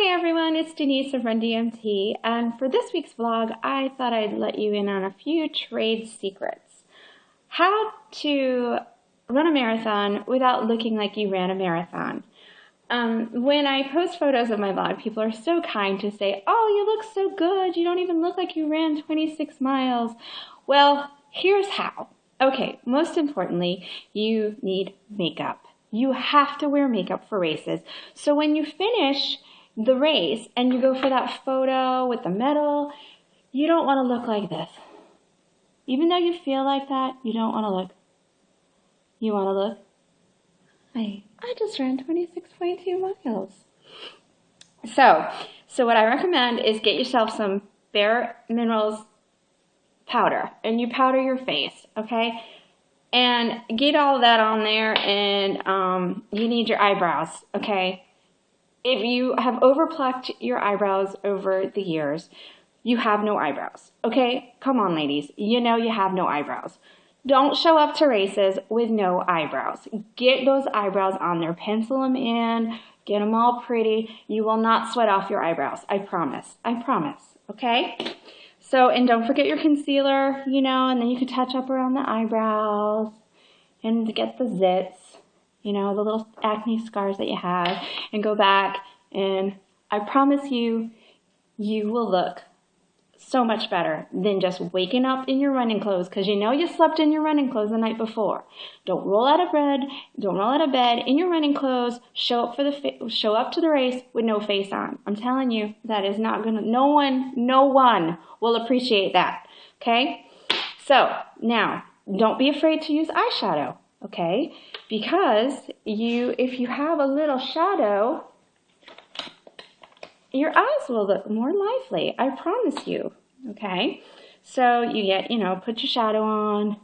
Hey everyone, it's Denise of Run DMT, and for this week's vlog, I thought I'd let you in on a few trade secrets. How to run a marathon without looking like you ran a marathon. When I post photos of my vlog, people are so kind to say, "Oh, you look so good, you don't even look like you ran 26 miles. Well, here's how. Okay, most importantly, you need makeup. You have to wear makeup for races. So when you finish the race and you go for that photo with the medal, you don't want to look like this. Even though you feel like that, you don't want to look. You want to look, I just ran 26.2 miles. So what I recommend is get yourself some Bare Minerals powder, and you powder your face, okay? And get all of that on there, and you need your eyebrows, okay? If you have overplucked your eyebrows over the years, you have no eyebrows, okay? Come on, ladies. You know you have no eyebrows. Don't show up to races with no eyebrows. Get those eyebrows on there. Pencil them in. Get them all pretty. You will not sweat off your eyebrows. I promise. I promise, okay? So, and don't forget your concealer, you know, and then you can touch up around the eyebrows and get the zits. You know, the little acne scars that you have, and go back, and I promise you, you will look so much better than just waking up in your running clothes, because you know you slept in your running clothes the night before. Don't roll out of bed in your running clothes, show up to the race with no face on. I'm telling you, that is not gonna, no one will appreciate that, okay? So, now, don't be afraid to use eyeshadow. Okay, because if you have a little shadow, your eyes will look more lively, I promise you, okay? So you get, put your shadow on,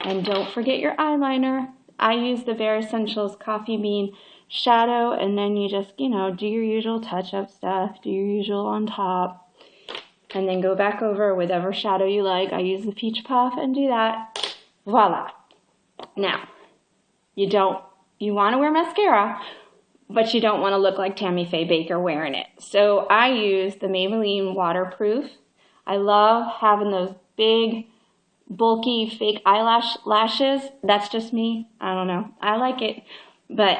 and don't forget your eyeliner. I use the Bare Essentials Coffee Bean shadow, and then you just, do your usual touch-up stuff, do your usual on top, and then go back over whatever shadow you like. I use the Peach Puff and do that. Voila. Now, you want to wear mascara, but you don't want to look like Tammy Faye Baker wearing it. So I use the Maybelline Waterproof. I love having those big, bulky, fake lashes. That's just me. I don't know. I like it. But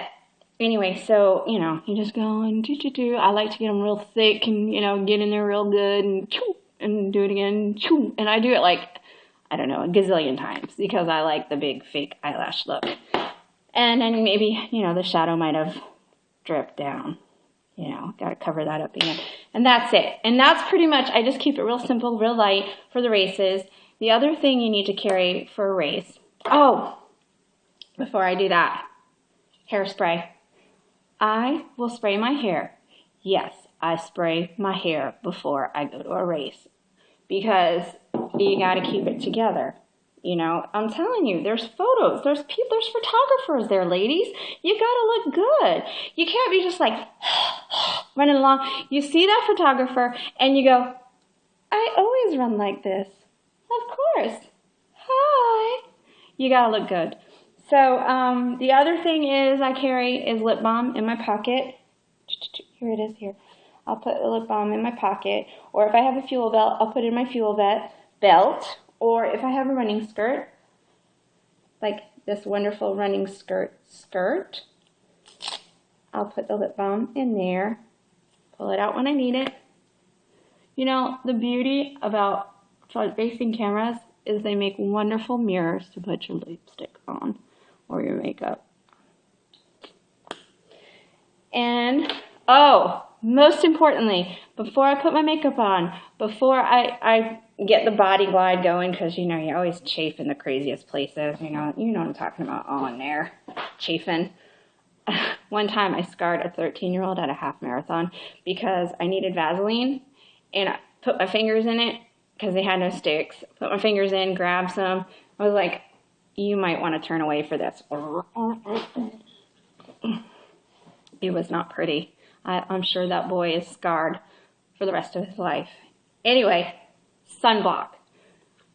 anyway, so, you just go and do. I like to get them real thick and, get in there real good and do it again. And I do it like, I don't know, a gazillion times, because I like the big fake eyelash look. And then maybe, the shadow might have dripped down. Got to cover that up again. And that's it. And that's pretty much, I just keep it real simple, real light for the races. The other thing you need to carry for a race, before I do that, hairspray. I will spray my hair. Yes, I spray my hair before I go to a race, because you got to keep it together. I'm telling you, there's photos, there's photographers there, ladies. You got to look good. You can't be just like running along. You see that photographer and you go, I always run like this. Of course. Hi. You got to look good. So the other thing I carry is lip balm in my pocket. Here it is here. I'll put a lip balm in my pocket, or if I have a fuel belt, I'll put it in my fuel belt, or if I have a running skirt, like this wonderful running skirt, I'll put the lip balm in there, pull it out when I need it. The beauty about front-facing cameras is they make wonderful mirrors to put your lipstick on, or your makeup. And, most importantly, before I put my makeup on, before I get the body glide going, because, you always chafe in the craziest places, you know what I'm talking about, all in there, chafing. One time I scarred a 13-year-old at a half marathon because I needed Vaseline, and I put my fingers in it because they had no sticks. Put my fingers in, grabbed some. I was like, you might want to turn away for this. It was not pretty. I'm sure that boy is scarred for the rest of his life. Anyway, sunblock.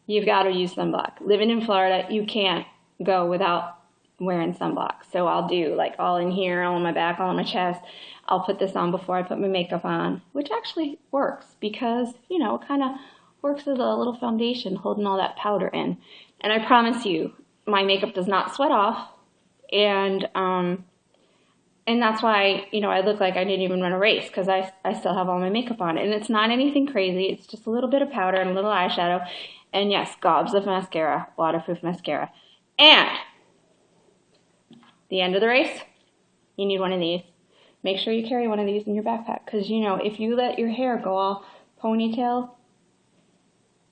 You've got to use sunblock. Living in Florida, you can't go without wearing sunblock. So I'll do like all in here, all on my back, all on my chest. I'll put this on before I put my makeup on, which actually works because, you know, it kind of works as a little foundation holding all that powder in. And I promise you, my makeup does not sweat off. And that's why, you know, I look like I didn't even run a race because I still have all my makeup on. And it's not anything crazy. It's just a little bit of powder and a little eyeshadow. And yes, gobs of mascara, waterproof mascara. And the end of the race, you need one of these. Make sure you carry one of these in your backpack because, you know, if you let your hair go all ponytail,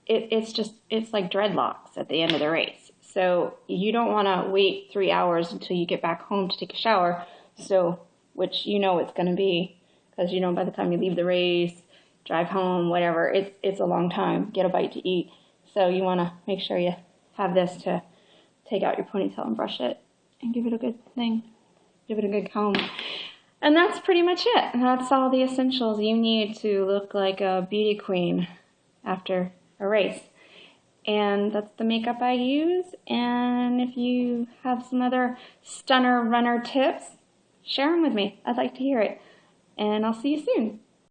it's like dreadlocks at the end of the race. So you don't want to wait 3 hours until you get back home to take a shower. So, which you know it's going to be because, you know, by the time you leave the race, drive home, whatever, it's a long time. Get a bite to eat. So you want to make sure you have this to take out your ponytail and brush it and give it a good thing. Give it a good comb. And that's pretty much it. That's all the essentials you need to look like a beauty queen after a race. And that's the makeup I use. And if you have some other stunner runner tips, share them with me. I'd like to hear it. And I'll see you soon.